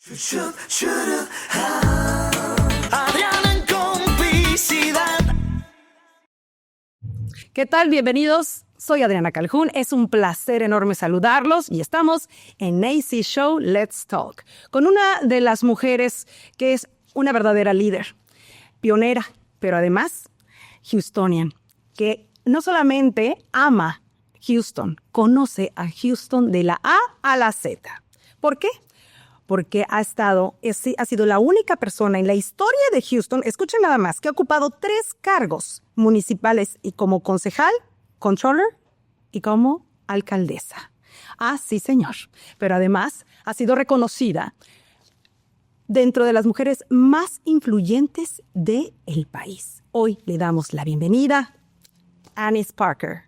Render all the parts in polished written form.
Adriana en complicidad. ¿Qué tal? Bienvenidos. Soy Adriana Calhoun. Es un placer enorme saludarlos y estamos en AC Show Let's Talk con una de las mujeres que es una verdadera líder, pionera, pero además Houstonian, que no solamente ama Houston, conoce a Houston de la A a la Z. ¿Por qué? Porque ha sido la única persona en la historia de Houston, escuchen nada más, que ha ocupado 3 cargos municipales y como concejal, controller y como alcaldesa. Ah, sí, señor. Pero además ha sido reconocida dentro de las mujeres más influyentes del país. Hoy le damos la bienvenida a ANNISE Parker.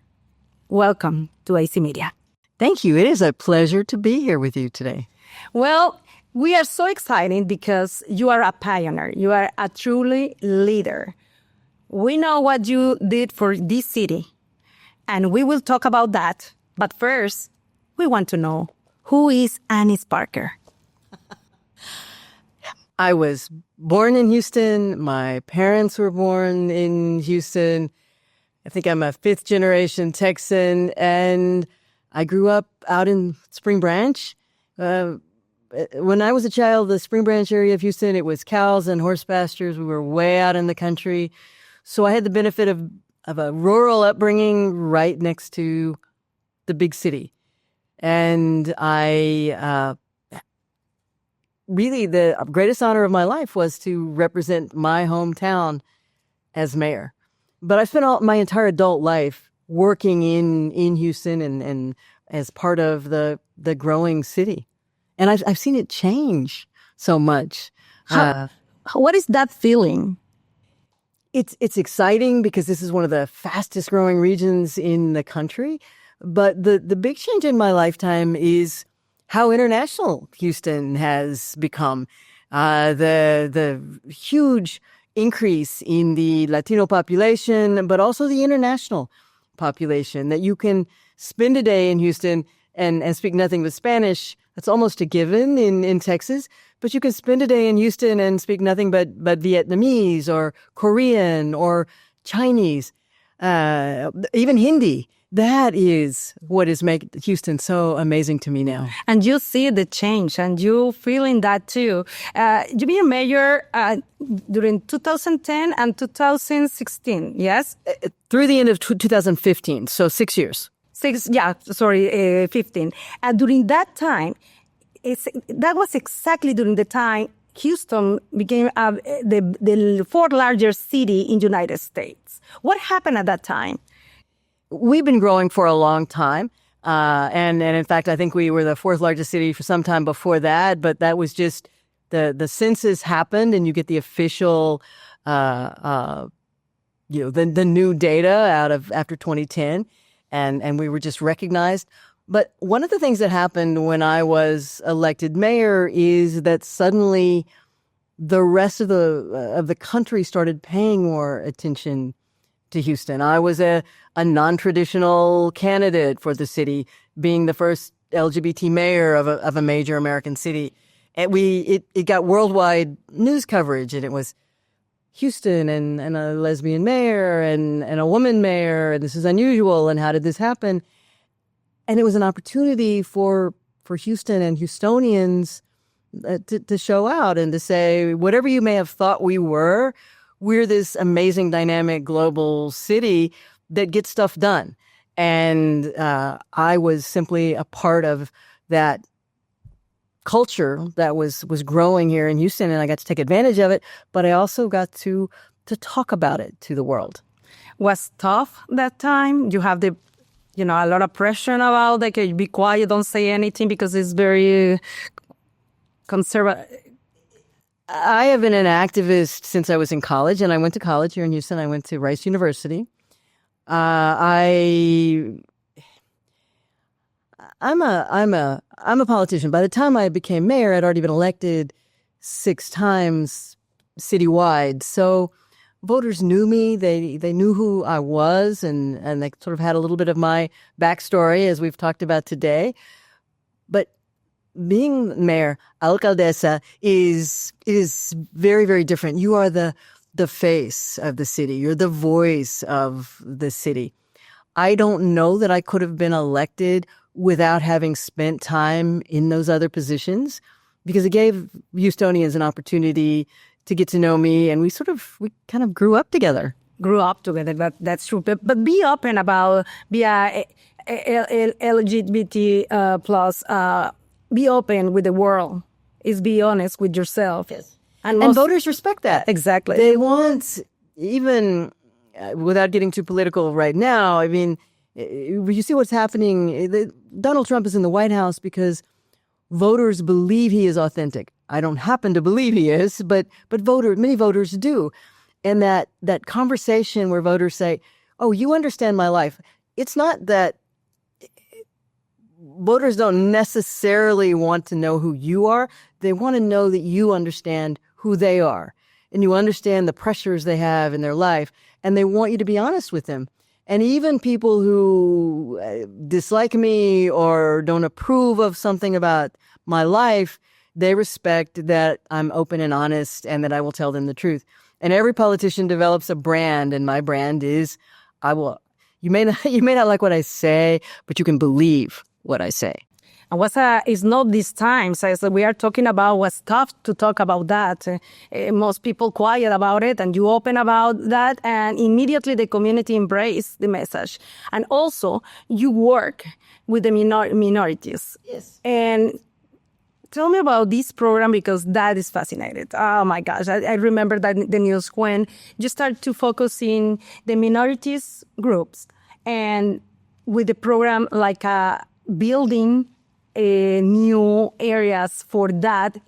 Welcome to AC Media. Thank you. It is a pleasure to be here with you today. Well, we are so excited because you are a pioneer. You are a truly leader. We know what you did for this city, and we will talk about that. But first, we want to know, who is ANNISE Parker? I was born in Houston. My parents were born in Houston. I think I'm a 5th-generation Texan, and I grew up out in Spring Branch. When I was a child, the Spring Branch area of Houston, it was cows and horse pastures. We were way out in the country. So I had the benefit of a rural upbringing right next to the big city. And really, the greatest honor of my life was to represent my hometown as mayor. But I spent my entire adult life working in Houston and as part of the growing city. And I've seen it change so much. What is that feeling? It's exciting because this is one of the fastest growing regions in the country. But the big change in my lifetime is how international Houston has become. The huge increase in the Latino population, but also the international population, that you can spend a day in Houston and speak nothing but Spanish. That's almost a given in Texas. But you can spend a day in Houston and speak nothing but Vietnamese or Korean or Chinese, even Hindi. That is what is making Houston so amazing to me now. And you see the change, and you feeling that too. You been mayor during 2010 and 2016, yes? Through the end of 2015, so 6 years. 15. And during that time, that was exactly during the time Houston became the 4th largest city in the United States. What happened at that time? We've been growing for a long time. And in fact, I think we were the 4th largest city for some time before that. But that was just the census happened and you get the official, the new data after 2010. And we were just recognized. But one of the things that happened when I was elected mayor is that suddenly the rest of the country started paying more attention to Houston. I was a non-traditional candidate for the city, being the first LGBT mayor of a major American city. And it got worldwide news coverage, and it was Houston and a lesbian mayor and a woman mayor, and this is unusual, and how did this happen? And it was an opportunity for Houston and Houstonians to show out and to say, whatever you may have thought we're this amazing, dynamic, global city that gets stuff done. And I was simply a part of that culture that was growing here in Houston, and I got to take advantage of it, but I also got to talk about it to the world. Was tough that time? You have a lot of pressure about, like, be quiet, don't say anything, because it's very conservative. I have been an activist since I was in college, and I went to college here in Houston. I went to Rice University. I'm a politician. By the time I became mayor, I'd already been elected 6 times citywide. So voters knew me. They knew who I was, and they sort of had a little bit of my backstory, as we've talked about today. But being mayor, Alcaldesa, is very, very different. You are the face of the city. You're the voice of the city. I don't know that I could have been elected without having spent time in those other positions, because it gave Houstonians an opportunity to get to know me, and we kind of grew up together. That's true. But be open about LGBT plus. Be open with the world. Is be honest with yourself. Yes. And voters respect that. Exactly. They want, even without getting too political right now, I mean, you see what's happening. Donald Trump is in the White House because voters believe he is authentic. I don't happen to believe he is, but many voters do. And that conversation where voters say, "Oh, you understand my life." It's not that voters don't necessarily want to know who you are. They want to know that you understand who they are, and you understand the pressures they have in their life, and they want you to be honest with them. And even people who dislike me or don't approve of something about my life, they respect that I'm open and honest and that I will tell them the truth. And every politician develops a brand, and my brand is, you may not like what I say, but you can believe what I say. And it's not these times, as we are talking about, what's tough to talk about that. Most people quiet about it, and you open about that, and immediately the community embrace the message. And also, you work with the minorities. Yes. And tell me about this program, because that is fascinating. Oh my gosh, I remember that the news when you start to focus in the minorities groups, and with the program like building new areas for that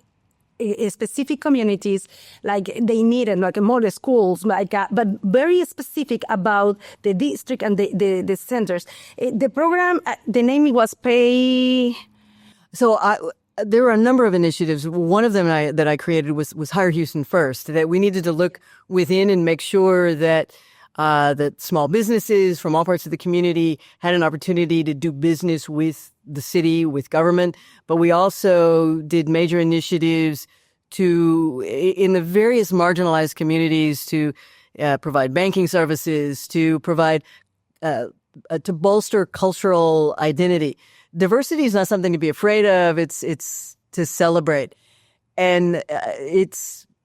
specific communities, like they needed, like more schools, but very specific about the district and the centers. The program, the name was Pay. So there were a number of initiatives. One of them that I created was Hire Houston First, that we needed to look within and make sure that small businesses from all parts of the community had an opportunity to do business with the city, with government. But we also did major initiatives in the various marginalized communities to provide banking services, to provide, to bolster cultural identity. Diversity is not something to be afraid of. It's to celebrate. And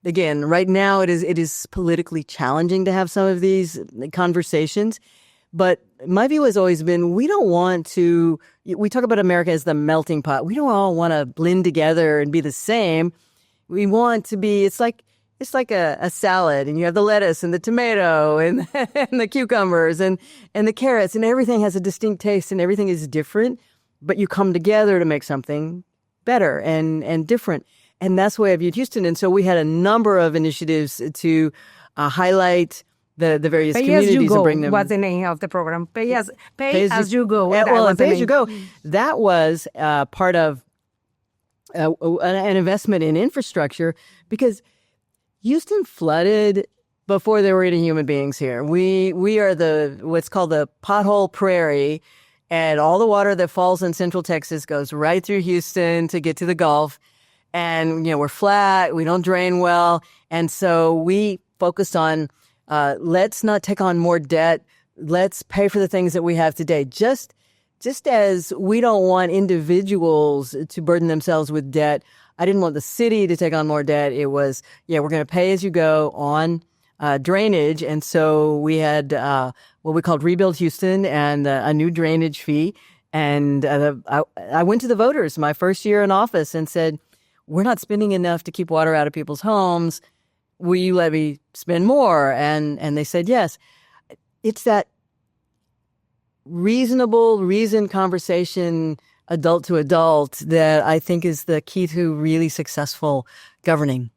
again, right now it is politically challenging to have some of these conversations. But my view has always been, we talk about America as the melting pot. We don't all want to blend together and be the same. We want to be, it's like a salad, and you have the lettuce and the tomato and, and the cucumbers and the carrots, and everything has a distinct taste and everything is different, but you come together to make something better and different. And that's the way I viewed Houston. And so we had a number of initiatives to highlight the various communities and bring them. What's the name of the program? Pay as you go. Pay as you go. That was part of an investment in infrastructure, because Houston flooded before there were any human beings here. We are what's called the pothole prairie, and all the water that falls in Central Texas goes right through Houston to get to the Gulf. And, we're flat, we don't drain well. And so we focused on, let's not take on more debt. Let's pay for the things that we have today. Just as we don't want individuals to burden themselves with debt, I didn't want the city to take on more debt. It was, we're going to pay as you go on drainage. And so we had what we called Rebuild Houston and a new drainage fee. And I went to the voters my first year in office and said, we're not spending enough to keep water out of people's homes. Will you let me spend more? And they said yes. It's that reasoned conversation, adult to adult, that I think is the key to really successful governing.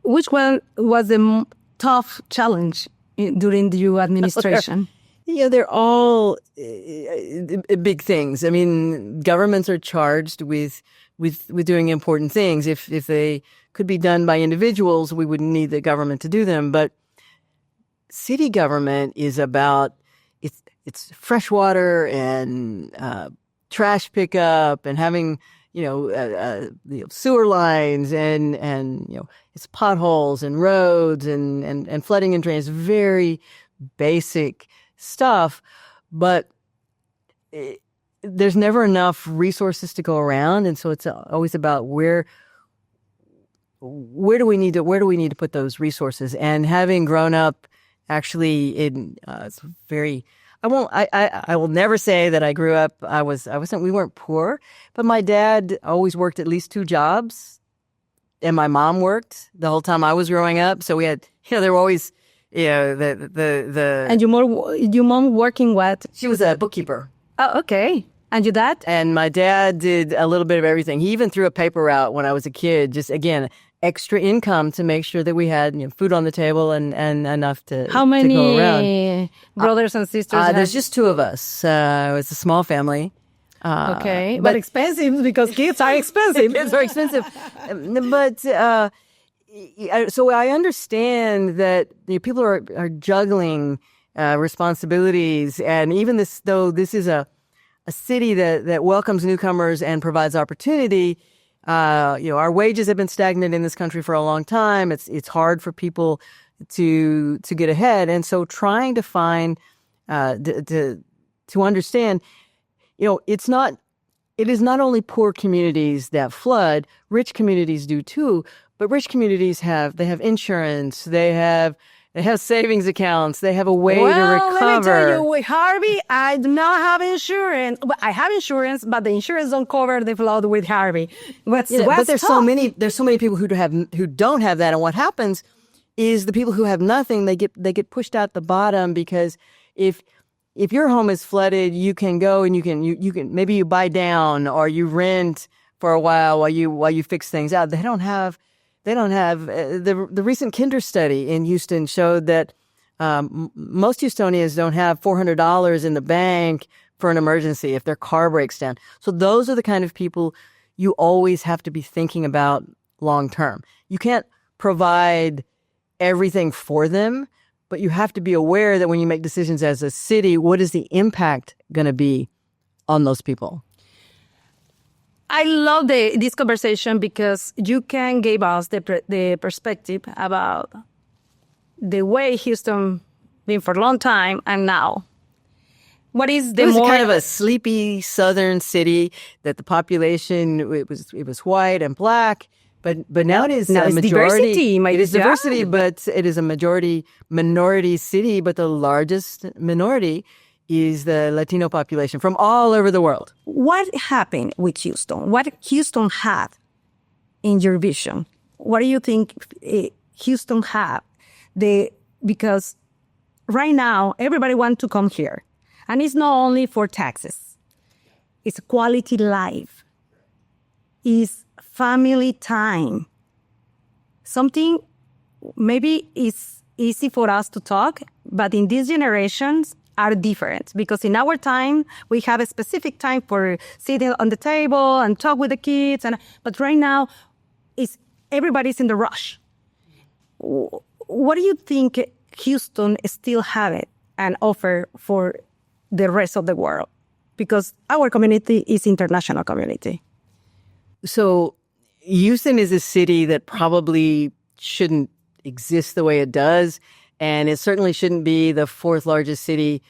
Which one was the tough challenge during your administration? They're all big things. I mean, governments are charged with doing important things. If they could be done by individuals, we wouldn't need the government to do them. But city government is about it's fresh water and trash pickup and having sewer lines and it's potholes and roads and flooding and drains, very basic stuff. But there's never enough resources to go around, and so it's always about where do we need to put those resources. And having grown up actually in it's very. I will never say that I grew up. We weren't poor, but my dad always worked at least 2 jobs, and my mom worked the whole time I was growing up. So we had, there were always, the. And your mom working what? She was a bookkeeper. Oh, okay. And your dad? And my dad did a little bit of everything. He even threw a paper out when I was a kid, just again, extra income to make sure that we had food on the table and enough to How many to go around. Brothers and sisters? There's just 2 of us. It's a small family. Okay, but expensive because kids are expensive. Kids are expensive. But so I understand that people are juggling responsibilities, and even though this is a city that welcomes newcomers and provides opportunity. Our wages have been stagnant in this country for a long time. It's hard for people to get ahead, and so trying to find to understand, it is not only poor communities that flood. Rich communities do too, but rich communities have insurance. They have savings accounts. They have a way to recover. Let me tell you, with Harvey, I do not have insurance. I have insurance, but the insurance don't cover the flood with Harvey. But there's so many people who don't have that, and what happens is the people who have nothing, they get pushed out the bottom, because if your home is flooded, you can go and you can maybe you buy down or you rent for a while you fix things out. They don't have the recent Kinder study in Houston showed that most Houstonians don't have $400 in the bank for an emergency if their car breaks down. So those are the kind of people you always have to be thinking about long term. You can't provide everything for them, but you have to be aware that when you make decisions as a city, what is the impact going to be on those people? I love this conversation because you can give us the perspective about the way Houston been for a long time and now. What is the it was kind of a sleepy southern city that the population it was white and black, but now it is a majority. Diversity, it is diversity, but it is a minority city. But the largest minority is the Latino population from all over the world. What happened with Houston? What Houston had in your vision? What do you think Houston had? Because right now, everybody wants to come here. And it's not only for taxes. It's quality life. It's family time. Something maybe is easy for us to talk, but in these generations are different. Because in our time, we have a specific time for sitting on the table and talk with the kids. But right now, everybody's in the rush. What do you think Houston still have it and offer for the rest of the world? Because our community is international community. So Houston is a city that probably shouldn't exist the way it does. And it certainly shouldn't be the 4th largest city,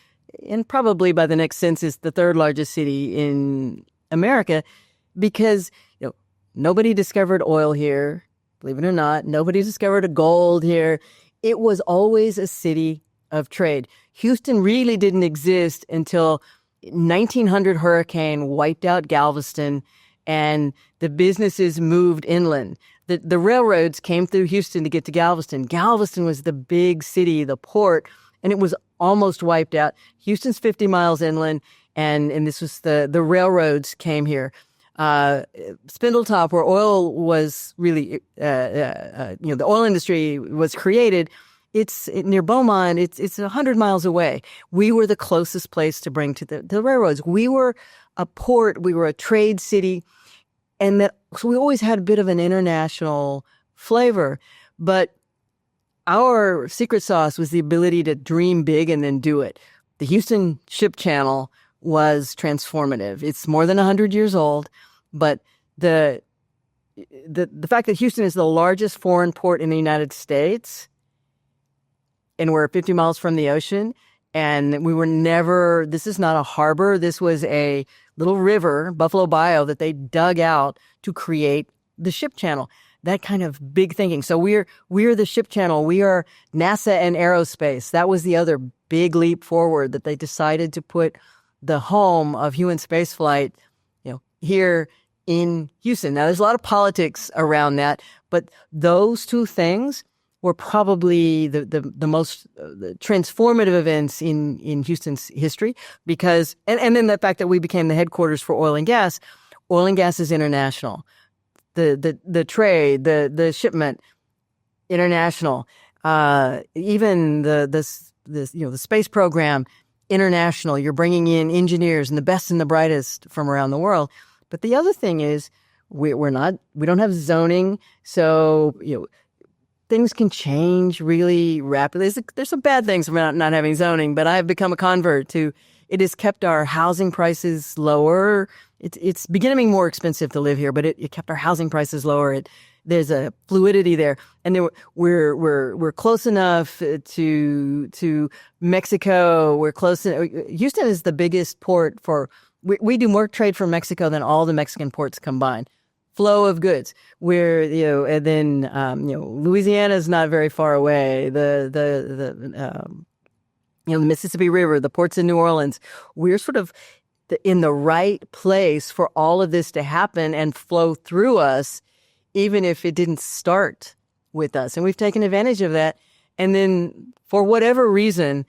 and probably by the next census, the 3rd largest city in America, because nobody discovered oil here, believe it or not. Nobody discovered gold here. It was always a city of trade. Houston really didn't exist until 1900 hurricane wiped out Galveston, and the businesses moved inland. The railroads came through Houston to get to Galveston. Galveston was the big city, the port, and it was almost wiped out. Houston's 50 miles inland, and this was the railroads came here. Spindletop, where oil was really, the oil industry was created, near Beaumont. It's 100 miles away. We were the closest place to bring to the railroads. We were a port. We were a trade city. And so we always had a bit of an international flavor. But our secret sauce was the ability to dream big and then do it. The Houston Ship Channel was transformative. It's more than 100 years old, but the fact that Houston is the largest foreign port in the United States, and we're 50 miles from the ocean, and we were never, this is not a harbor, this was a little river, Buffalo Bayou, that they dug out to create the ship channel. That kind of big thinking. So we're the ship channel. We are NASA and aerospace. That was the other big leap forward, that they decided to put the home of human spaceflight, here in Houston. Now, there's a lot of politics around that, but those two things were probably the most transformative events in Houston's history, because, and then the fact that we became the headquarters for oil and gas. Oil and gas is international. The trade, the shipment, international. Even the space program, international. You're bringing in engineers and the best and the brightest from around the world. But the other thing is, we don't have zoning, so things can change really rapidly. There's some bad things about not having zoning, but I've become a convert to it. Has kept our housing prices lower. It's becoming more expensive to live here, but it kept our housing prices lower. There's a fluidity there, and we're close enough to Mexico. We're close. Houston is the biggest port for. We do more trade from Mexico than all the Mexican ports combined. Flow of goods. And then Louisiana is not very far away. The Mississippi River, the ports in New Orleans. We're sort of in the right place for all of this to happen and flow through us, even if it didn't start with us. And we've taken advantage of that. And then, for whatever reason,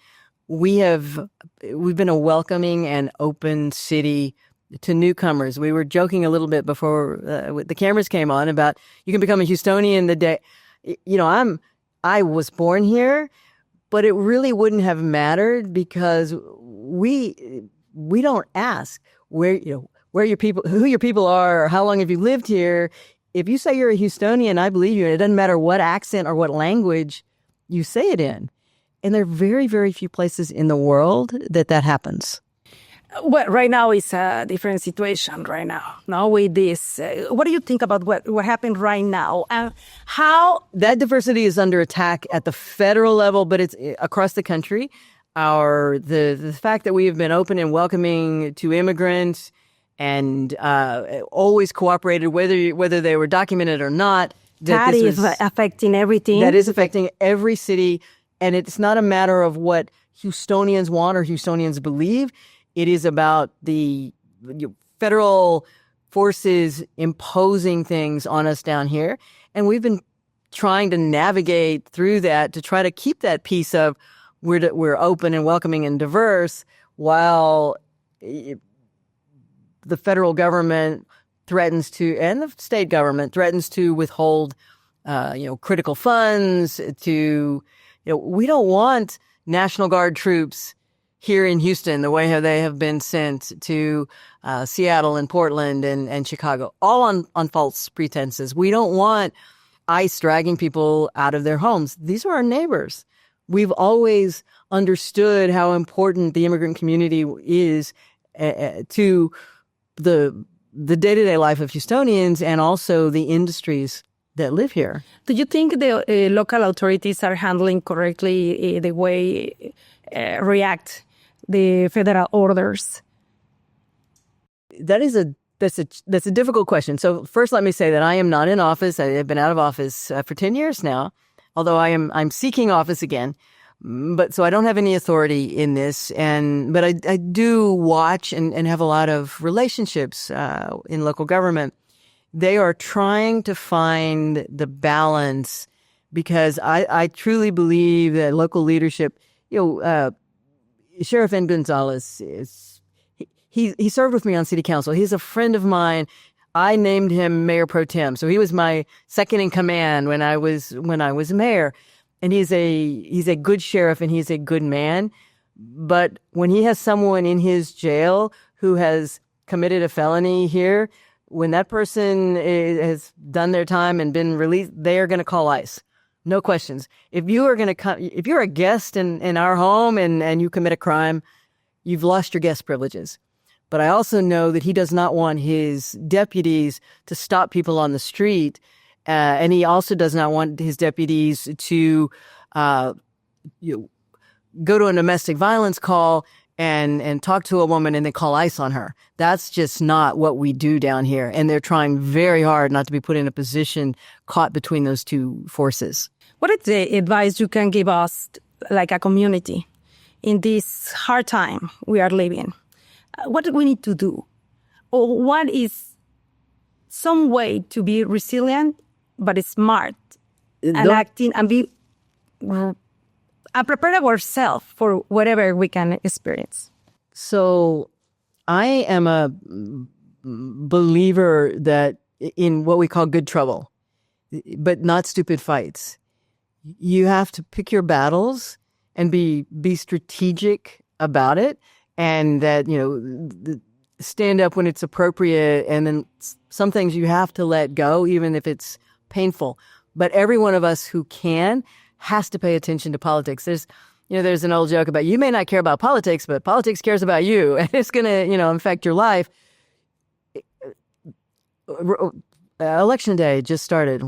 we've been a welcoming and open city to newcomers. We were joking a little bit before the cameras came on about you can become a Houstonian the day. I was born here, but it really wouldn't have mattered, because we don't ask where your people, who your people are, or how long have you lived here. If you say you're a Houstonian, I believe you, and it doesn't matter what accent or what language you say it in. And there are very, very few places in the world that happens. Well, right now it's a different situation right now. Now with this, what do you think about what happened right now? And how that diversity is under attack at the federal level, but it's across the country. The fact that we have been open and welcoming to immigrants and always cooperated, whether they were documented or not. That is affecting everything. That is affecting every city. And it's not a matter of what Houstonians want or Houstonians believe. It is about the federal forces imposing things on us down here. And we've been trying to navigate through that to try to keep that piece of we're open and welcoming and diverse, while the federal government threatens to, and the state government threatens to withhold, critical funds to. We don't want National Guard troops here in Houston the way how they have been sent to Seattle and Portland and Chicago, all on false pretenses. We don't want ICE dragging people out of their homes. These are our neighbors. We've always understood how important the immigrant community is to the day-to-day life of Houstonians, and also the industries that live here. Do you think the local authorities are handling correctly the way react the federal orders? That's a difficult question. So first, let me say that I am not in office. I have been out of office for 10 years now, although I'm seeking office again. But so I don't have any authority in this, but I do watch and have a lot of relationships in local government. They are trying to find the balance, because I truly believe that local leadership, Sheriff N. Gonzalez he served with me on city council. He's a friend of mine. I named him mayor pro tem, so he was my second in command when I was mayor. And he's a good sheriff, and he's a good man. But when he has someone in his jail who has committed a felony here, when that person has done their time and been released, they are going to call ICE. No questions. If you're a guest in our home and you commit a crime, you've lost your guest privileges. But I also know that he does not want his deputies to stop people on the street. And he also does not want his deputies to go to a domestic violence call and talk to a woman and then call ICE on her. That's just not what we do down here. And they're trying very hard not to be put in a position caught between those two forces. What is the advice you can give us, like a community, in this hard time we are living? What do we need to do? Or what is some way to be resilient, but smart, and acting and be and prepare ourselves for whatever we can experience? So I am a believer that in what we call good trouble, but not stupid fights. You have to pick your battles and be strategic about it, and that, stand up when it's appropriate. And then some things you have to let go, even if it's painful. But every one of us who can has to pay attention to politics. There's an old joke about, you may not care about politics, but politics cares about you, and it's going to, affect your life. Election day just started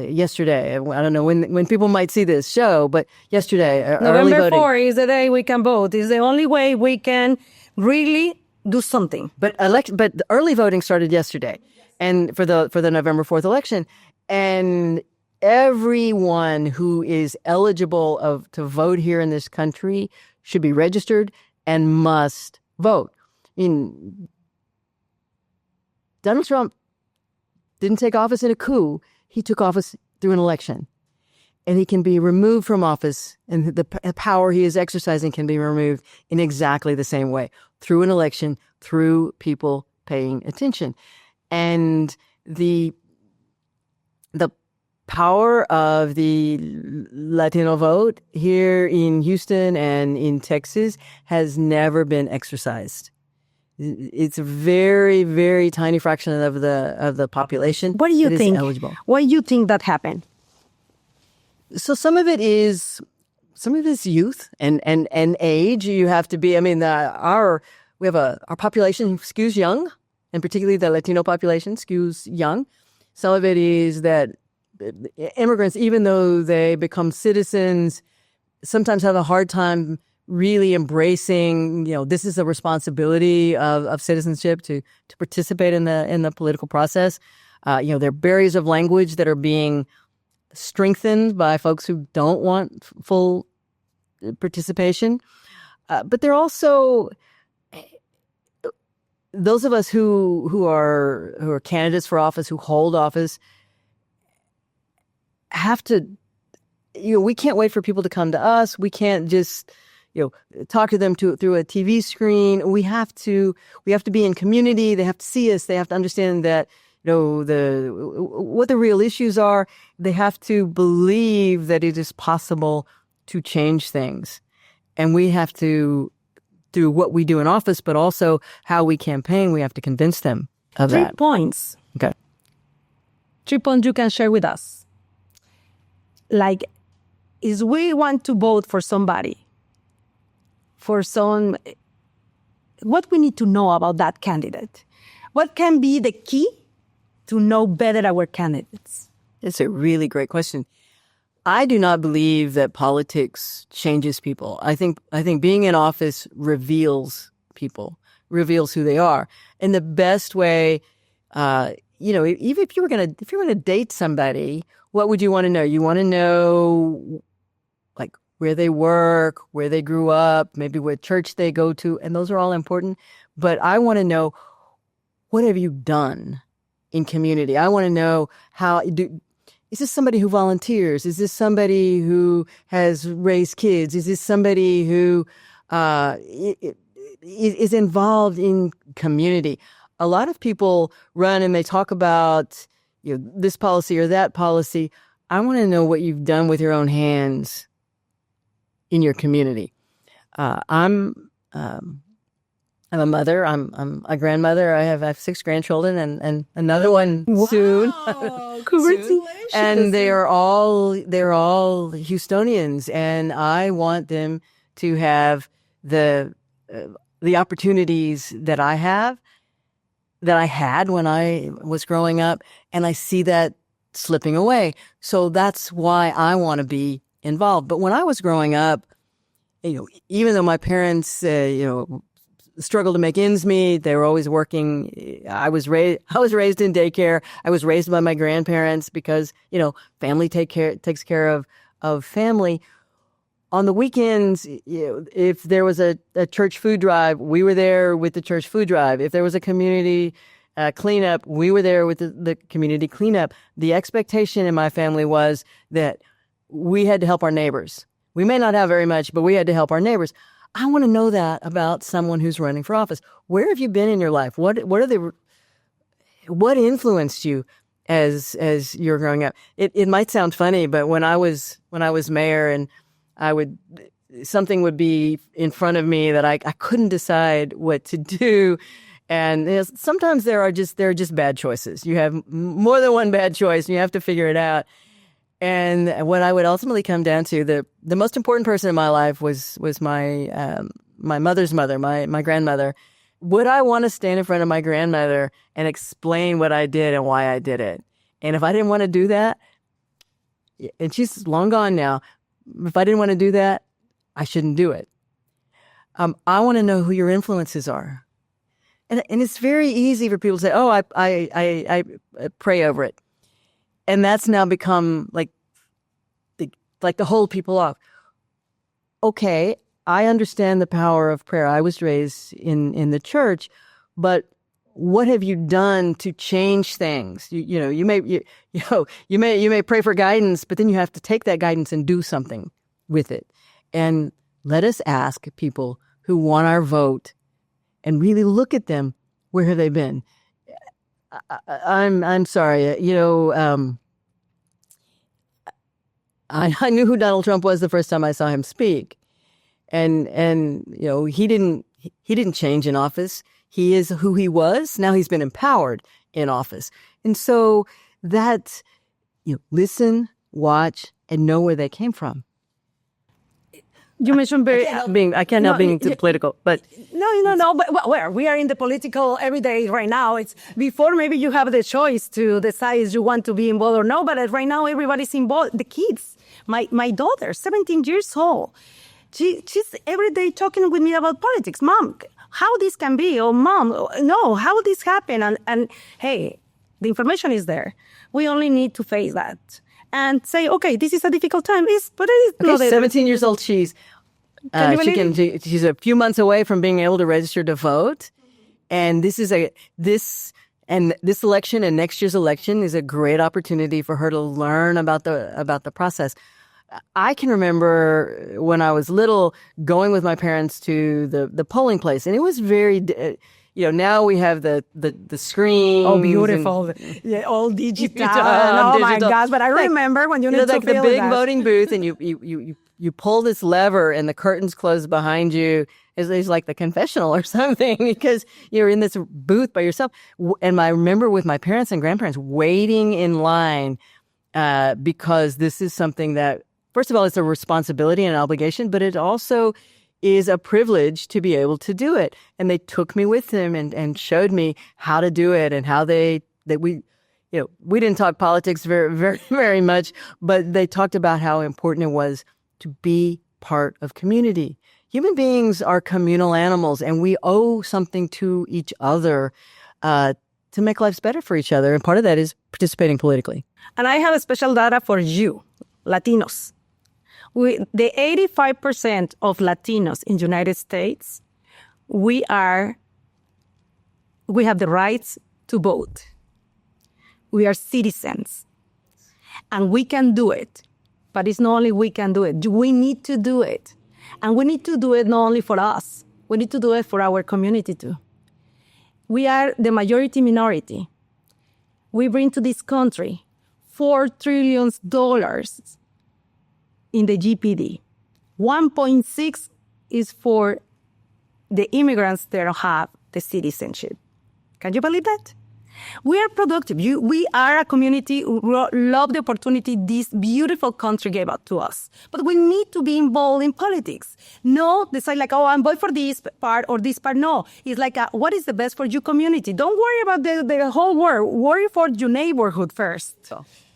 yesterday. I don't know when people might see this show, but yesterday, November 4 is the day we can vote. It's the only way we can really do something. But the early voting started yesterday, and for the November 4th election, and everyone who is eligible to vote here in this country should be registered and must vote. Donald Trump didn't take office in a coup. He took office through an election. And he can be removed from office, and the power he is exercising can be removed in exactly the same way, through an election, through people paying attention. And the power of the Latino vote here in Houston and in Texas has never been exercised. It's a very, very tiny fraction of the population. What do you think? Eligible. Why do you think that happened? So some of it is youth and age. You have to be. Our population skews young, and particularly the Latino population skews young. Some of it is that immigrants, even though they become citizens, sometimes have a hard time really embracing, this is a responsibility of citizenship to participate in the political process. There are barriers of language that are being strengthened by folks who don't want full participation. But there are also those of us who are candidates for office, who hold office, have to, we can't wait for people to come to us. We can't just, talk to them through a TV screen. We have to be in community. They have to see us. They have to understand that, what the real issues are. They have to believe that it is possible to change things. And we have to, through what we do in office, but also how we campaign, we have to convince them of that. 3 points. Okay. 3 points you can share with us. Like, is we want to vote for somebody, what we need to know about that candidate? What can be the key to know better our candidates? It's a really great question. I do not believe that politics changes people. I think being in office reveals people, reveals who they are. And the best way, even if you were gonna date somebody, what would you want to know? You want to know, like, where they work, where they grew up, maybe what church they go to, and those are all important. But I want to know, what have you done in community? I want to know is this somebody who volunteers? Is this somebody who has raised kids? Is this somebody who is involved in community? A lot of people run and they talk about this policy or that policy. I want to know what you've done with your own hands in your community. I'm a mother. I'm a grandmother. I have 6 grandchildren and another one soon. Congratulations! And they're all Houstonians, and I want them to have the the opportunities that I have, that I had when I was growing up, and I see that slipping away. So that's why I want to be involved. But when I was growing up, even though my parents, struggled to make ends meet, they were always working. I was raised in daycare. I was raised by my grandparents because, family takes care of family. On the weekends, if there was a church food drive, we were there with the church food drive. If there was a community cleanup, we were there with the community cleanup. The expectation in my family was that we had to help our neighbors. We may not have very much, but we had to help our neighbors. I want to know that about someone who's running for office. Where have you been in your life? What influenced you as you're growing up? It might sound funny, but when I was mayor and something would be in front of me that I couldn't decide what to do. And sometimes there are just bad choices. You have more than one bad choice and you have to figure it out. And what I would ultimately come down to, the most important person in my life was my mother's mother, my grandmother. Would I want to stand in front of my grandmother and explain what I did and why I did it? And if I didn't want to do that, and she's long gone now, if I didn't want to do that, I shouldn't do it. I want to know who your influences are. And it's very easy for people to say, oh, I pray over it. And that's now become like to hold people off. Okay, I understand the power of prayer. I was raised in the church, but what have you done to change things? You may pray for guidance, but then you have to take that guidance and do something with it. And let us ask people who want our vote and really look at them. Where have they been? I'm sorry. I knew who Donald Trump was the first time I saw him speak, and he didn't change in office. He is who he was. Now he's been empowered in office. And so that, listen, watch, and know where they came from. You mentioned I can't help being too political, but no. But where we are in the political every day right now, it's before maybe you have the choice to decide if you want to be involved or no. But right now, everybody's involved. The kids, my daughter, 17 years old, she's every day talking with me about politics. Mom, how this can be? Or mom, no, how this happen? And hey, the information is there. We only need to face that. And say, okay, this is a difficult time. But it is okay, 17 years old. She's a few months away from being able to register to vote. And this election and next year's election is a great opportunity for her to learn about the process. I can remember when I was little going with my parents to the polling place, and it was very. Now we have the screen. Oh, beautiful! All digital. Oh my gosh! But I remember when you need to the big voting booth, and you pull this lever, and the curtains close behind you. It's like the confessional or something because you're in this booth by yourself. And I remember with my parents and grandparents waiting in line because this is something that, first of all, it's a responsibility and an obligation, but it also is a privilege to be able to do it. And they took me with them and showed me how to do it and how we didn't talk politics very, very, very much, but they talked about how important it was to be part of community. Human beings are communal animals, and we owe something to each other to make lives better for each other. And part of that is participating politically. And I have a special data for you, Latinos. The 85% of Latinos in the United States, we have the rights to vote. We are citizens. And we can do it. But it's not only we can do it. We need to do it. And we need to do it not only for us. We need to do it for our community too. We are the majority minority. We bring to this country $4 trillion in the GPD. 1.6 is for the immigrants that don't have the citizenship. Can you believe that? We are productive. We are a community who love the opportunity this beautiful country gave up to us. But we need to be involved in politics. No, decide like, oh, I'm voting for this part or this part. No, it's like, what is the best for your community? Don't worry about the whole world. Worry for your neighborhood first.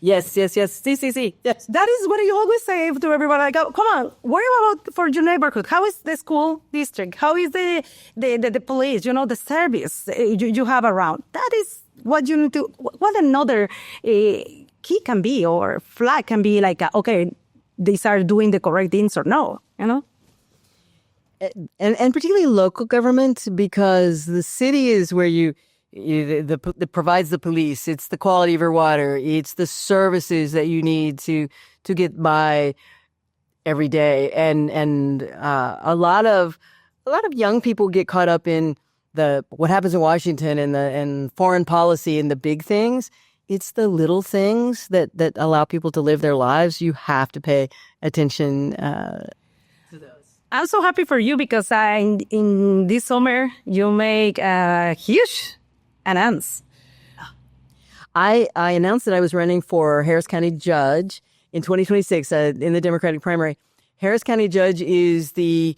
Yes. Sí. Yes. That is what I always say to everybody. Like, come on, worry about for your neighborhood. How is the school district? How is the police? The service you have around. That is what you need to. What another key can be or flag can be like. Okay, these are doing the correct things or no. And particularly local government, because the city is where that provides the police. It's the quality of your water. It's the services that you need to get by every day. And a lot of young people get caught up in what happens in Washington and foreign policy and the big things. It's the little things that allow people to live their lives. You have to pay attention to those. I'm so happy for you because in this summer you make a huge announce. I announced that I was running for Harris County Judge in 2026 in the Democratic primary. Harris County Judge is the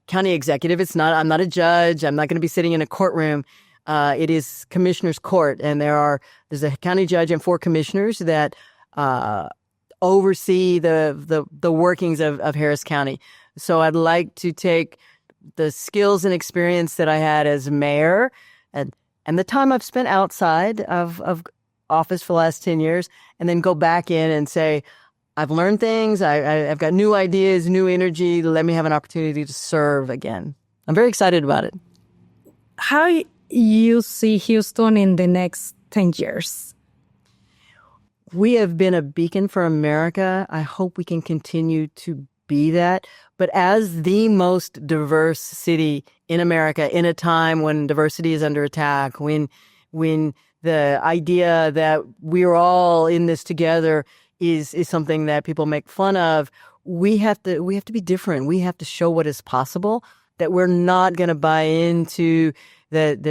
county executive. I'm not a judge. I'm not going to be sitting in a courtroom. It is Commissioner's Court, and there's a county judge and 4 commissioners that oversee the workings of Harris County. So I'd like to take the skills and experience that I had as mayor and the time I've spent outside of office for the last 10 years, and then go back in and say, I've learned things, I've got new ideas, new energy, let me have an opportunity to serve again. I'm very excited about it. How you see Houston in the next 10 years? We have been a beacon for America. I hope we can continue to be that. But as the most diverse city in America, in a time when diversity is under attack, when the idea that we're all in this together is something that people make fun of, we have to be different. We have to show what is possible, that we're not going to buy into that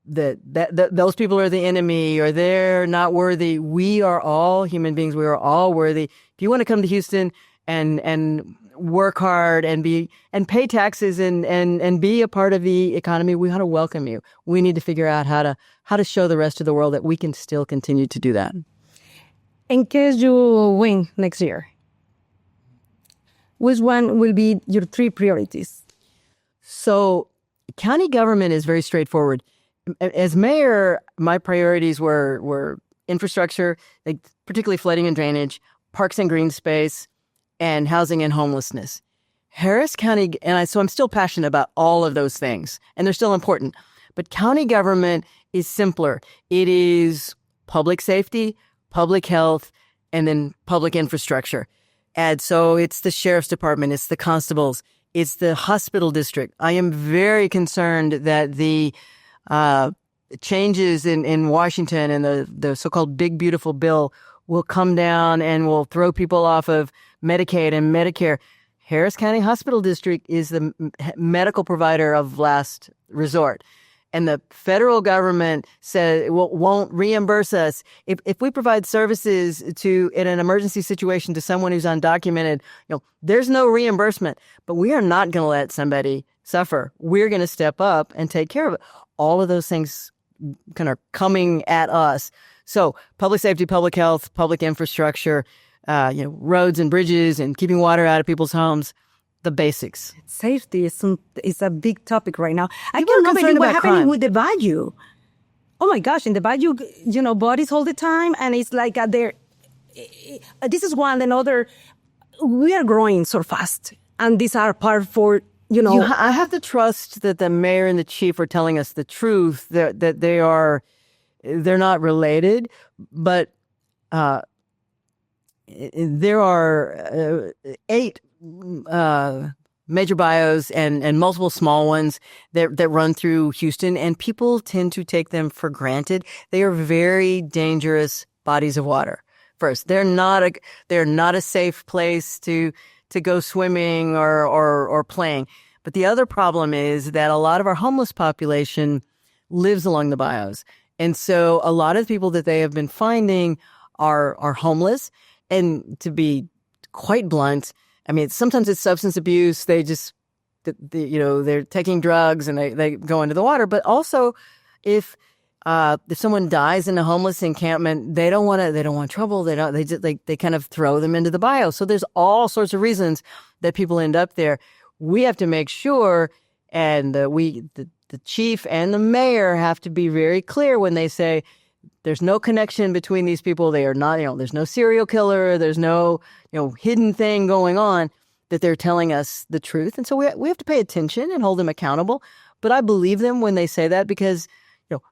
those people are the enemy or they're not worthy. We are all human beings. We are all worthy. If you want to come to Houston and work hard and pay taxes and be a part of the economy, we ought to welcome you. We need to figure out how to show the rest of the world that we can still continue to do that. In case you win next year, which one will be your 3 priorities? So county government is very straightforward. As mayor, my priorities were infrastructure, like particularly flooding and drainage, parks and green space, and housing and homelessness. Harris County, so I'm still passionate about all of those things, and they're still important. But county government is simpler. It is public safety, public health, and then public infrastructure. And so it's the sheriff's department, it's the constables, it's the hospital district. I am very concerned that the changes in Washington and the so-called Big Beautiful Bill will come down and will throw people off of Medicaid and Medicare. Harris County Hospital District is the medical provider of last resort. And the federal government said won't reimburse us. If we provide services in an emergency situation to someone who's undocumented, there's no reimbursement. But we are not going to let somebody suffer. We're going to step up and take care of it. All of those things kind of coming at us. So public safety, public health, public infrastructure, roads and bridges and keeping water out of people's homes, the basics. Safety is a big topic right now. I cannot believe what happening with the Bayou. Oh my gosh, in the Bayou, bodies all the time, and it's like this is one another. We are growing so fast, and these are part for. I have to trust that the mayor and the chief are telling us the truth, that they're not related, but there are 8 major bios and multiple small ones that run through Houston, and people tend to take them for granted. They are very dangerous bodies of water. First, they're not a safe place to go swimming or playing. But the other problem is that a lot of our homeless population lives along the bios. And so a lot of people that they have been finding are homeless. And to be quite blunt, I mean, sometimes it's substance abuse. They just, they're taking drugs and they go into the water. But also, if someone dies in a homeless encampment, they don't want trouble. They kind of throw them into the bio. So there's all sorts of reasons that people end up there. We have to make sure, and the chief and the mayor have to be very clear when they say there's no connection between these people. They are not, there's no serial killer. There's no, hidden thing going on, that they're telling us the truth. And so we have to pay attention and hold them accountable. But I believe them when they say that, because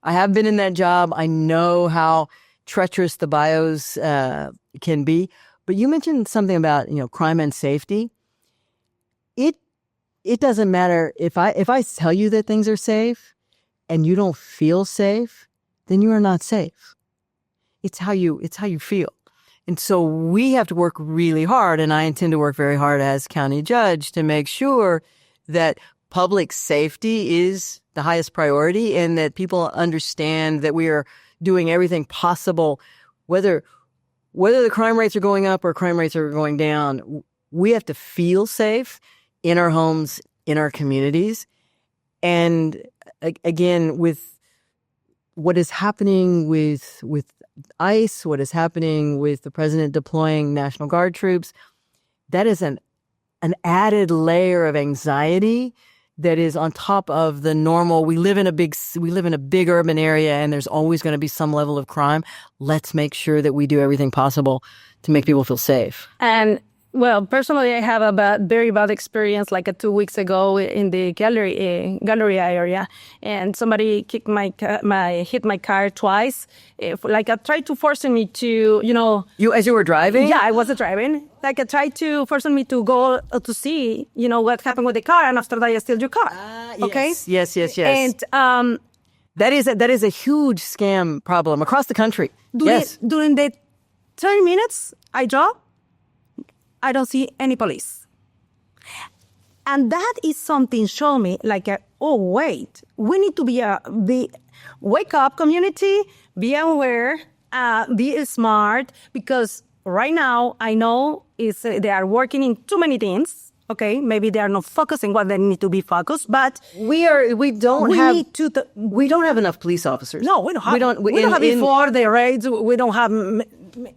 I have been in that job. I know how treacherous the bios can be. But you mentioned something about, crime and safety. It doesn't matter if I tell you that things are safe and you don't feel safe, then you are not safe. It's how you feel. And so we have to work really hard, and I intend to work very hard as county judge to make sure that public safety is the highest priority, and that people understand that we are doing everything possible, whether the crime rates are going up or crime rates are going down. We have to feel safe in our homes, in our communities. And again, with what is happening with ICE, what is happening with the president deploying National Guard troops, that is an added layer of anxiety that is on top of the normal. We live in a big urban area, and there's always going to be some level of crime. Let's make sure that we do everything possible to make people feel safe. And well, personally, I have a very bad experience, like 2 weeks ago in the gallery area, and somebody hit my car twice. I tried to force me to, You as you were driving? Yeah, I was driving. Like, I tried to force me to go to see, what happened with the car, and after that, I steal your car. Okay. Yes. And that is a huge scam problem across the country. During the 30 minutes I drove, I don't see any police. And that is something show me wait, we need to be wake up community, be aware, be smart, because right now I know they are working in too many things. Okay, maybe they are not focusing what they need to be focused, but we don't have enough police officers. No, we don't have. We don't have before the raids. We don't have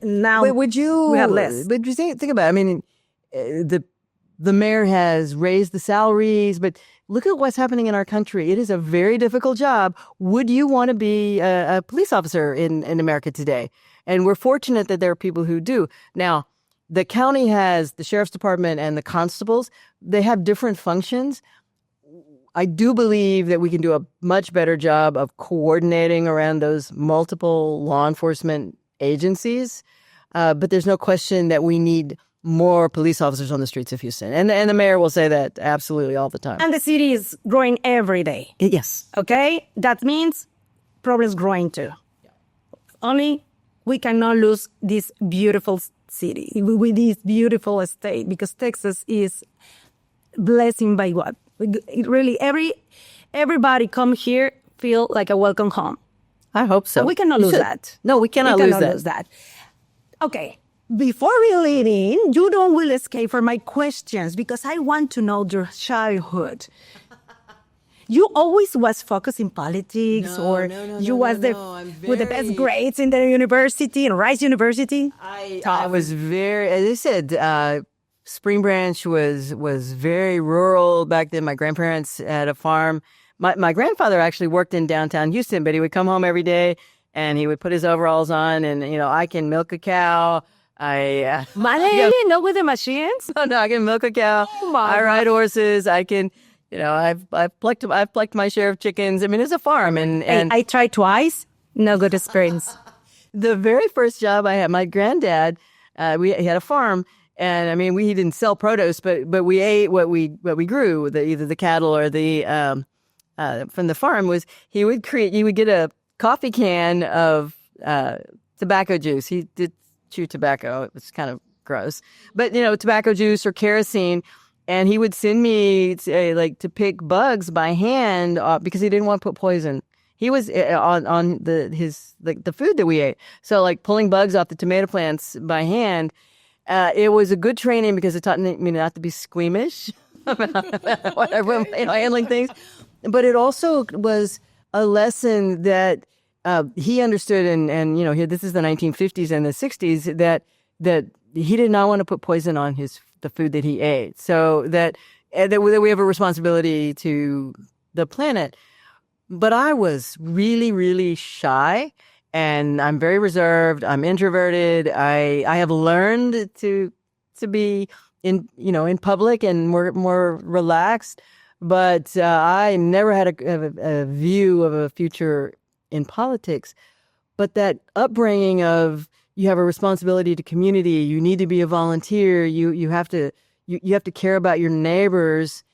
now. We have less. But you think about it. I mean, the mayor has raised the salaries, but look at what's happening in our country. It is a very difficult job. Would you want to be a police officer in America today? And we're fortunate that there are people who do. Now, the county has the sheriff's department and the constables. They have different functions. I do believe that we can do a much better job of coordinating around those multiple law enforcement agencies. But there's no question that we need more police officers on the streets of Houston. And the mayor will say that absolutely all the time. And the city is growing every day. Yes. Okay? That means problems growing too. Yeah. Only we cannot lose this beautiful city, with this beautiful state, because Texas is blessing by God. Really, everybody come here feel like a welcome home. I hope so. We cannot lose that. No, we cannot lose that. Okay. Before we lead in, you don't will escape from my questions, because I want to know your childhood. You always was focused in politics, you was with the best grades in the university, in Rice University? I was very, as I said, Spring Branch was very rural back then. My grandparents had a farm. My grandfather actually worked in downtown Houston, but he would come home every day and he would put his overalls on and, I can milk a cow. Not with the machines? No, I can milk a cow. Oh my I ride horses. I can, I've plucked my share of chickens. I mean, it's a farm, and I tried twice. No good experience. The very first job I had, my granddad, he had a farm, and I mean, he didn't sell produce, but we ate what we grew, either the cattle or the from the farm. He would get a coffee can of tobacco juice. He did chew tobacco. It was kind of gross, but tobacco juice or kerosene. And he would send me to pick bugs by hand because he didn't want to put poison He was on the food that we ate. So like pulling bugs off the tomato plants by hand. It was a good training because it taught me not to be squeamish about whatever, handling things. But it also was a lesson that he understood, and this is the 1950s and the 60s, that he did not want to put poison on the food that he ate. So that we have a responsibility to the planet. But I was really, really shy, and I'm very reserved. I'm introverted. I have learned to be in public and more relaxed. But I never had a view of a future in politics. But that upbringing of you have a responsibility to community, you need to be a volunteer, you have to care about your neighbors.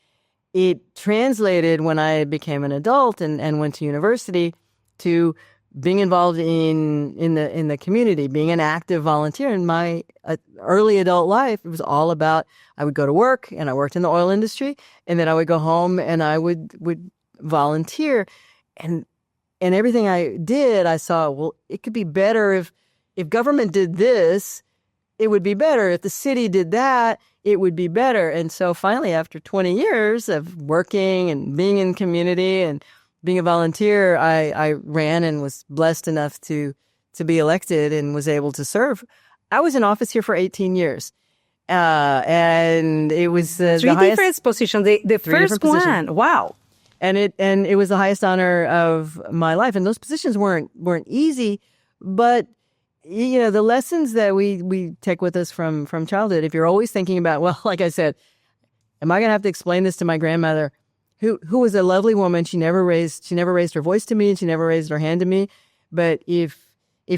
It translated when I became an adult and went to university to being involved in the community, being an active volunteer. In my early adult life, it was all about, I would go to work, and I worked in the oil industry, and then I would go home and I would volunteer. And everything I did, I saw, well, it could be better if government did this, it would be better. If the city did that, it would be better. And so finally, after 20 years of working and being in community and being a volunteer, I ran and was blessed enough to be elected and was able to serve. I was in office here for 18 years. And it was three different positions. The first one, wow. And it was the highest honor of my life. And those positions weren't easy, but the lessons that we take with us from childhood, if you're always thinking about, well, like I said, am I going to have to explain this to my grandmother, who was a lovely woman? She never raised her voice to me, and she never raised her hand to me. But if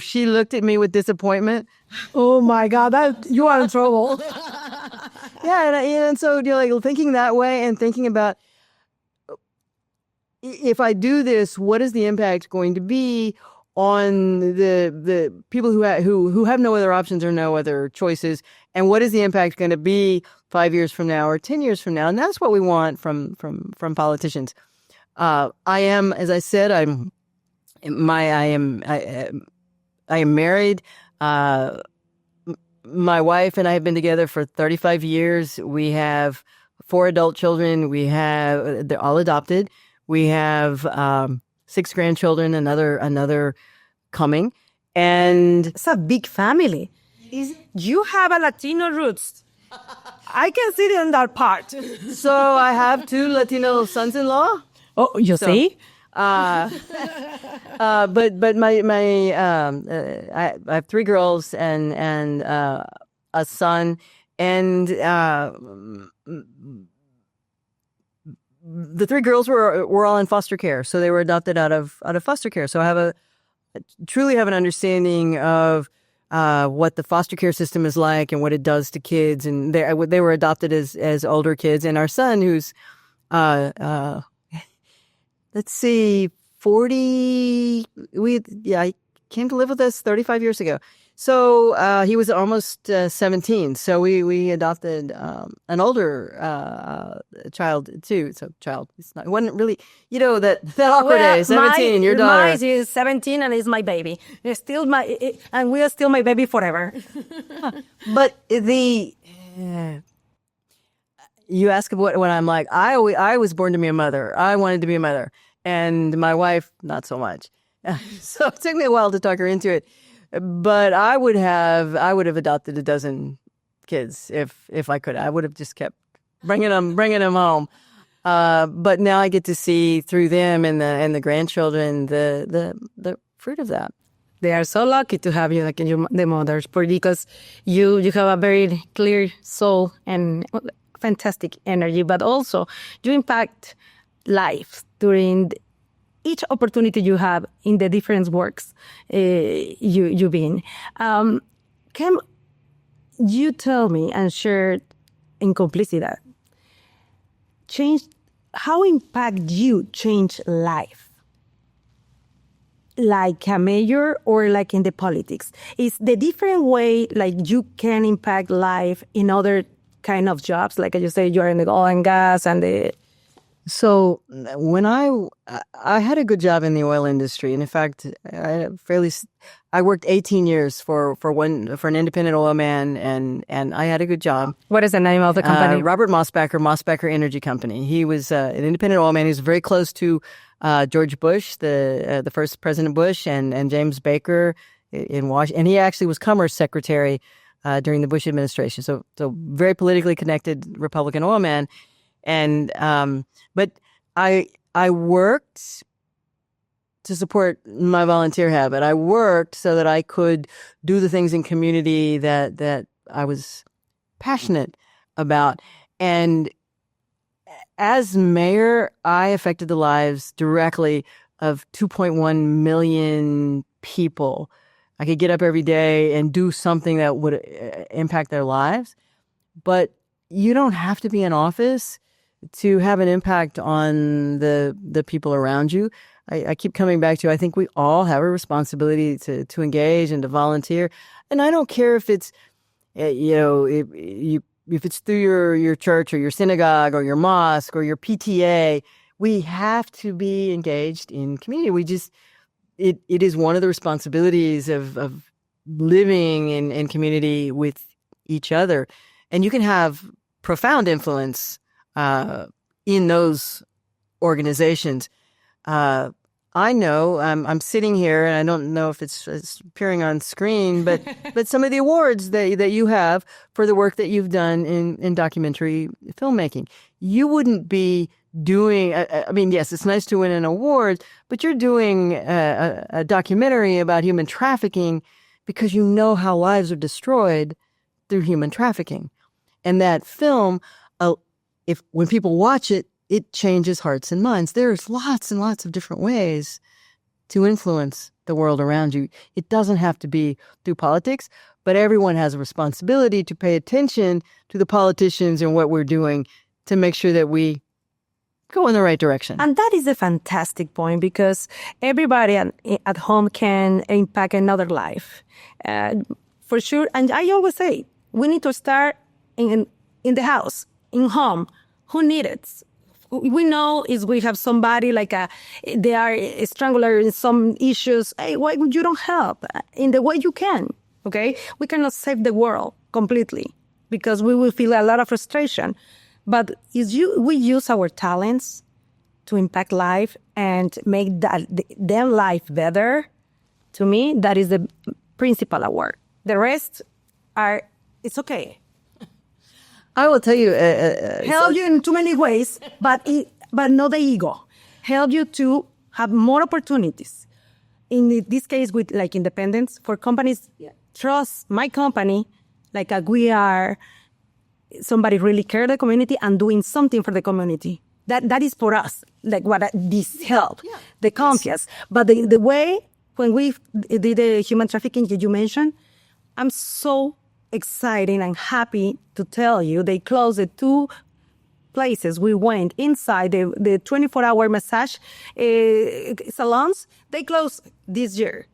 she looked at me with disappointment, oh my God, you are in trouble. Yeah, and so like thinking that way and thinking about, if I do this, what is the impact going to be on the people who have no other options or no other choices, and what is the impact going to be 5 years from now or 10 years from now? And that's what we want from politicians. I am, as I said, I am married. My wife and I have been together for 35 years. We have 4 adult children. They're all adopted. We have 6 grandchildren, another coming. And it's a big family. You have a Latino roots. I can see it in that part. So I have 2 Latino sons-in-law. Oh, you see? But I have 3 girls and a son, and the 3 girls were all in foster care, so they were adopted out of foster care. So I truly have an understanding of what the foster care system is like and what it does to kids. And they were adopted as older kids. And our son, who's 40, he came to live with us 35 years ago. So he was almost 17. So we adopted an older child too. So it wasn't really, that awkward age. 17, your daughter. Mine is 17 and is my baby. It's still and we are still my baby forever. But you ask what I'm like. I was born to be a mother. I wanted to be a mother, and my wife not so much. So it took me a while to talk her into it. But I would have adopted a dozen kids if I could. I would have just kept bringing them home. But now I get to see through them and the grandchildren the fruit of that. They are so lucky to have you, like the mothers, because you have a very clear soul and fantastic energy, but also you impact life during each opportunity you have in the different works you've been. Can you tell me and share in Complicidad, how impact you change life? Like a mayor or like in the politics? Is the different way like you can impact life in other kind of jobs? Like you say, you're in the oil and gas and So when I had a good job in the oil industry, and in fact, I worked 18 years for an independent oil man, and I had a good job. What is the name of the company? Robert Mossbacher Energy Company. He was an independent oil man. He was very close to George Bush, the first President Bush, and James Baker in Washington. And he actually was Commerce Secretary during the Bush administration. So very politically connected Republican oil man. And but I worked to support my volunteer habit. I worked so that I could do the things in community that I was passionate about. And as mayor, I affected the lives directly of 2.1 million people. I could get up every day and do something that would impact their lives. But you don't have to be in office to have an impact on the people around you. I keep coming back to, I think we all have a responsibility to engage and to volunteer. And I don't care if it's, if it's through your church or your synagogue or your mosque or your PTA, we have to be engaged in community. It is one of the responsibilities of living in community with each other. And you can have profound influence in those organizations. I know I'm sitting here, and I don't know if it's appearing on screen, but some of the awards that you have for the work that you've done in documentary filmmaking. You wouldn't be doing, I mean, yes, it's nice to win an award, but you're doing a documentary about human trafficking because you know how lives are destroyed through human trafficking. And that film, when people watch it, it changes hearts and minds. There's lots and lots of different ways to influence the world around you. It doesn't have to be through politics, but everyone has a responsibility to pay attention to the politicians and what we're doing to make sure that we go in the right direction. And that is a fantastic point, because everybody at home can impact another life, for sure. And I always say, we need to start in the house, in home. Who needs it? We know is we have somebody they are a strangler in some issues. Hey, why would you don't help in the way you can? Okay, we cannot save the world completely because we will feel a lot of frustration. But we use our talents to impact life and make their life better. To me, that is the principal award. The rest it's okay. I will tell you, help you in too many ways, but not the ego. Help you to have more opportunities. In this case, with independence, for companies, trust my company, we are somebody really care the community and doing something for the community. That is for us, this help, the confiance. But the way when we did the human trafficking that you mentioned, I'm so exciting and happy to tell you they closed the 2 places we went inside the 24-hour massage salons. They closed this year.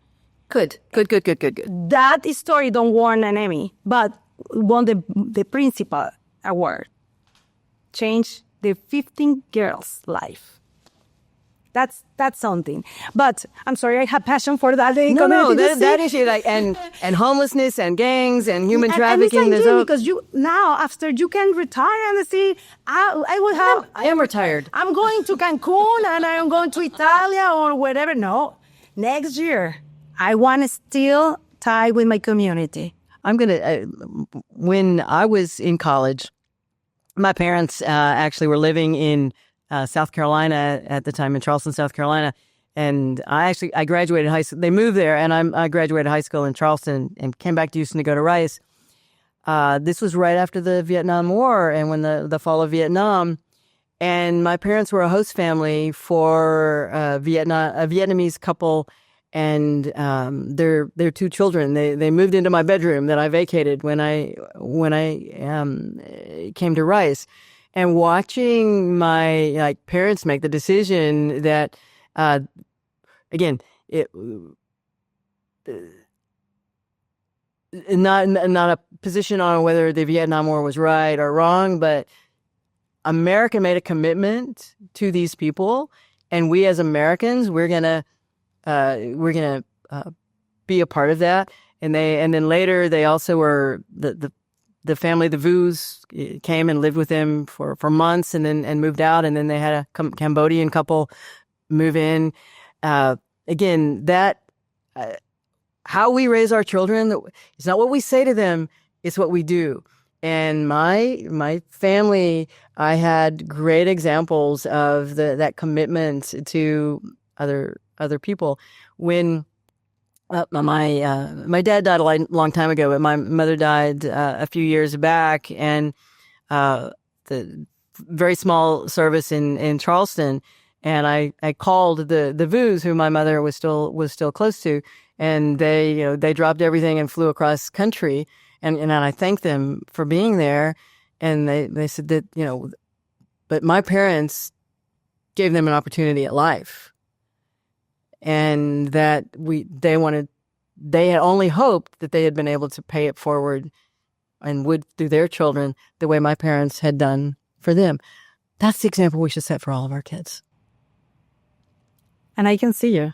Good. That story don't won an Emmy, but won the principal award. Changed the 15 girls' life. That's something. But I'm sorry, I have passion for that. No, that issue, and homelessness and gangs and human trafficking. Because now after you can retire and see, I will have. I am retired. I'm going to Cancun and I'm going to Italia or wherever. No, next year I want to still tie with my community. I'm gonna. When I was in college, my parents actually were living in South Carolina at the time, in Charleston, South Carolina. And I graduated high school. They moved there, and I graduated high school in Charleston and came back to Houston to go to Rice. This was right after the Vietnam War and when the fall of Vietnam. And my parents were a host family for a Vietnamese couple and their 2 children. They moved into my bedroom that I vacated when I came to Rice. And watching my parents make the decision that, again, not a position on whether the Vietnam War was right or wrong, but America made a commitment to these people, and we as Americans, we're gonna be a part of that. And then later they also were the family, the Vus, came and lived with them for months, and then moved out, and then they had a Cambodian couple move in. Again, that how we raise our children, it's not what we say to them, it's what we do. And my family, I had great examples of that commitment to other people. When my dad died a long time ago, but my mother died a few years back, and the very small service in Charleston, and I called the Vus, who my mother was still close to, and they dropped everything and flew across country. And I thanked them for being there. And they said that, but my parents gave them an opportunity at life. And that they had only hoped that they had been able to pay it forward and would through their children the way my parents had done for them. That's the example we should set for all of our kids. And I can see you.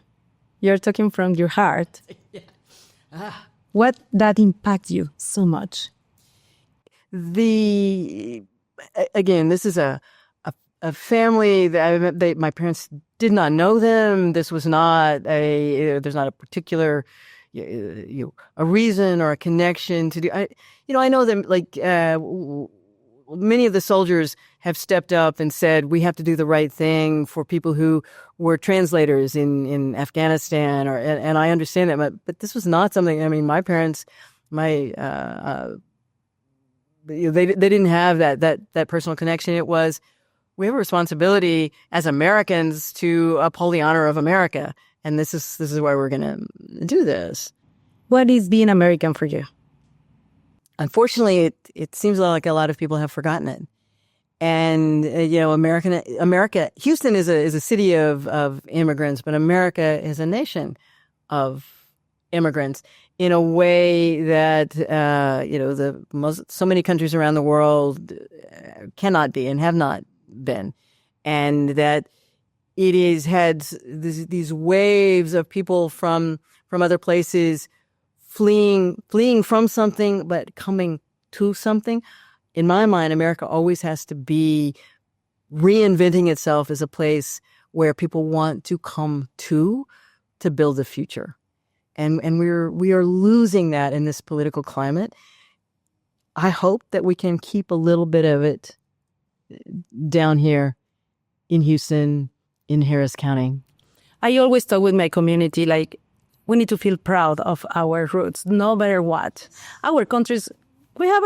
You're talking from your heart. What that impacts you so much? Again, this is a family that my parents did not know them. This was not there's not a particular a reason or a connection to do. I know them, like many of the soldiers have stepped up and said we have to do the right thing for people who were translators in Afghanistan, and I understand that, but this was not something. I mean, my parents, they didn't have that personal connection. It was, we have a responsibility as Americans to uphold the honor of America, and this is why we're going to do this. What is being American for you? Unfortunately, it seems like a lot of people have forgotten it. And America, Houston is a city of immigrants, but America is a nation of immigrants in a way that so many countries around the world cannot be and have not been, and that it is had these waves of people from other places fleeing from something but coming to something. In my mind, America always has to be reinventing itself as a place where people want to come to build a future. And we are losing that in this political climate. I hope that we can keep a little bit of it down here in Houston, in Harris County. I always talk with my community, like, we need to feel proud of our roots, no matter what. Our countries, we have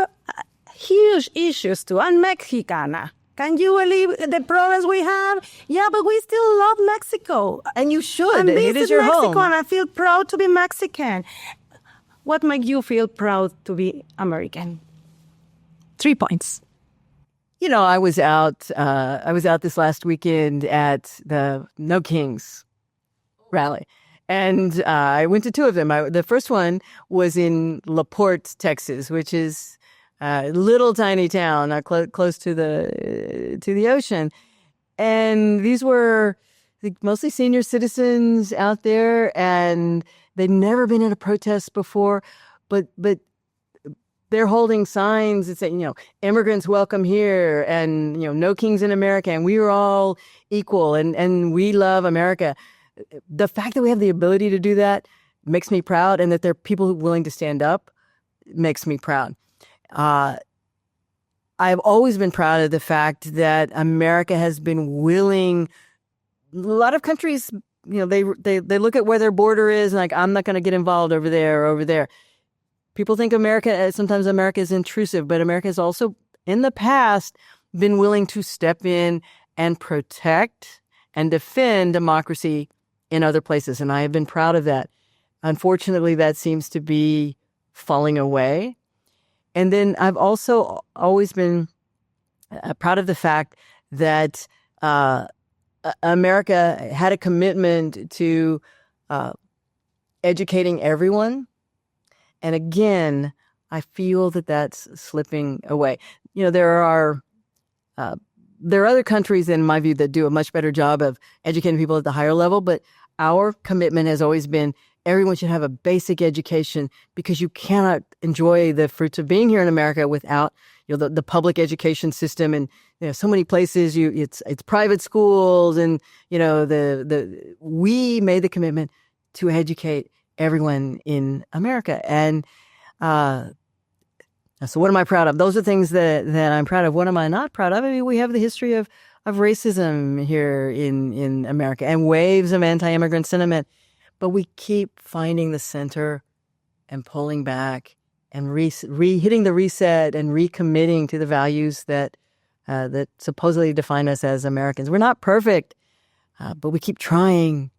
huge issues too. I'm Mexicana. Can you believe the problems we have? Yeah, but we still love Mexico. And you should. It is your Mexico, home. And I feel proud to be Mexican. What makes you feel proud to be American? 3 points. I was out this last weekend at the No Kings rally. And I went to 2 of them. The first one was in LaPorte, Texas, which is a little tiny town close to the ocean. And these were mostly senior citizens out there, and they'd never been in a protest before, but they're holding signs that say, immigrants welcome here, and, no kings in America, and we are all equal, and we love America. The fact that we have the ability to do that makes me proud, and that there are people willing to stand up makes me proud. I've always been proud of the fact that America has been willing. A lot of countries, they look at where their border is and like, I'm not going to get involved over there or over there. People think sometimes America is intrusive, but America has also in the past been willing to step in and protect and defend democracy in other places. And I have been proud of that. Unfortunately, that seems to be falling away. And then I've also always been proud of the fact that America had a commitment to educating everyone. And again, I feel that that's slipping away. There are there are other countries, in my view, that do a much better job of educating people at the higher level, but our commitment has always been everyone should have a basic education, because you cannot enjoy the fruits of being here in America without the public education system. And so many places it's private schools, and we made the commitment to educate everyone in America. And so what am I proud of? Those are things that I'm proud of. What am I not proud of? I mean, we have the history of racism here in America and waves of anti-immigrant sentiment, but we keep finding the center and pulling back and hitting the reset and recommitting to the values that supposedly define us as Americans. We're not perfect, but we keep trying.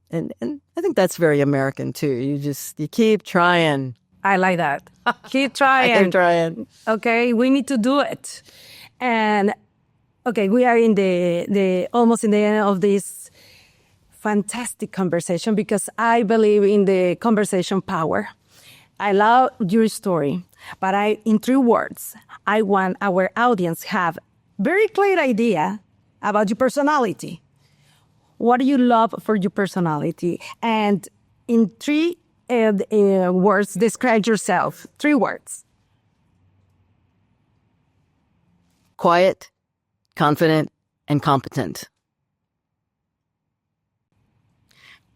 And I think that's very American too. You keep trying. I like that. Keep trying. I keep trying. Okay, we need to do it. And okay, we are in the almost in the end of this fantastic conversation, because I believe in the conversation power. I love your story, but in 3 words, I want our audience have very clear idea about your personality. What do you love for your personality? And in 3 words, describe yourself. 3 words. Quiet, confident, and competent.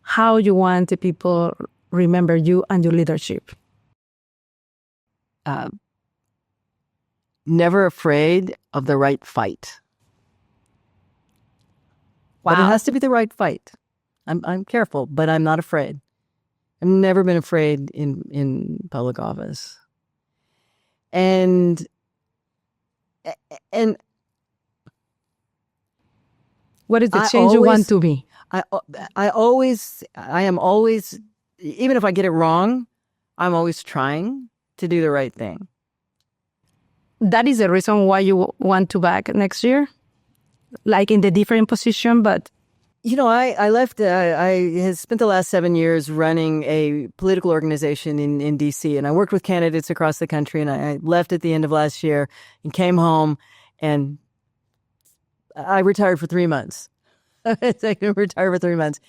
How you want the people remember you and your leadership? Never afraid of the right fight. Wow. But it has to be the right fight. I'm careful, but I'm not afraid. I've never been afraid in public office. And what is the change you want to be? I am always, even if I get it wrong, I'm always trying to do the right thing. That is the reason why you want to back next year? Like in the different position, but... I left, I had spent the last 7 years running a political organization in D.C., and I worked with candidates across the country, and I left at the end of last year and came home, and I retired for 3 months. I retired for 3 months.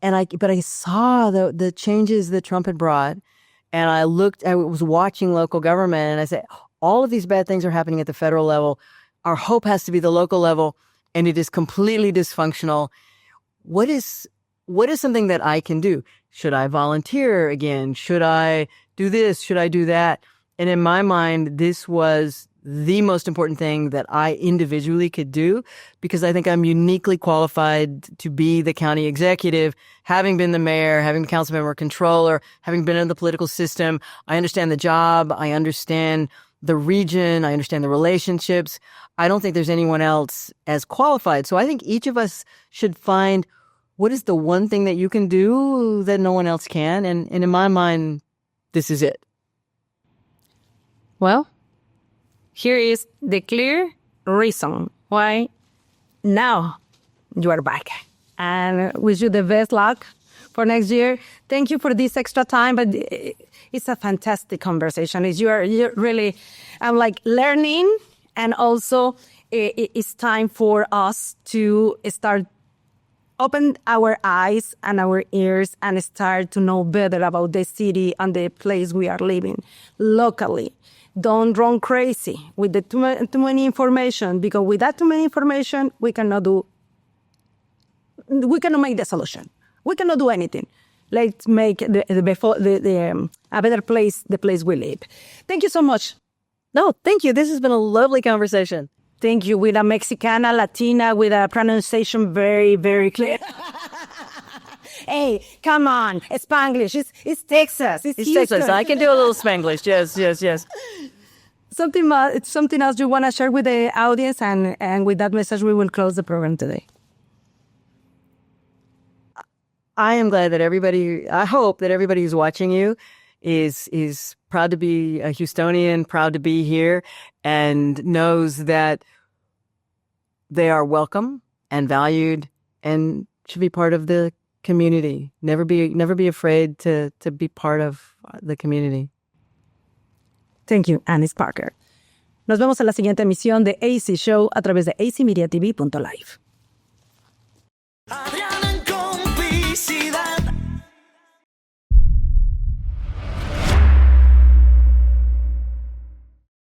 But I saw the changes that Trump had brought, and I was watching local government, and I said, all of these bad things are happening at the federal level. Our hope has to be the local level, and it is completely dysfunctional. What is something that I can do? Should I volunteer again? Should I do this? Should I do that? And in my mind, this was the most important thing that I individually could do, because I think I'm uniquely qualified to be the county executive, having been the mayor, having been council member, controller, having been in the political system. I understand the job. I understand the region. I understand the relationships. I don't think there's anyone else as qualified. So I think each of us should find what is the one thing that you can do that no one else can. And in my mind, this is it. Well, here is the clear reason why now you are back. And wish you the best luck for next year. Thank you for this extra time, but it's a fantastic conversation. You're really, I'm like learning, and also it's time for us to start open our eyes and our ears and start to know better about the city and the place we are living locally. Don't run crazy with the too many information, because with that too many information, we cannot make the solution. We cannot do anything. Let's make a better place, the place we live. Thank you so much. No, thank you. This has been a lovely conversation. Thank you. With a Mexicana, Latina, with a pronunciation very, very clear. Hey, come on. Spanglish. It's Texas. It's Houston. Texas. I can do a little Spanglish. Yes. Something else you want to share with the audience? And with that message, we will close the program today. I am glad that I hope that everybody who's watching you is proud to be a Houstonian, proud to be here, and knows that they are welcome and valued and should be part of the community. Never be afraid to be part of the community. Thank you, ANNISE Parker. Nos vemos en la siguiente emisión de AC Show a través de acmediatv.live.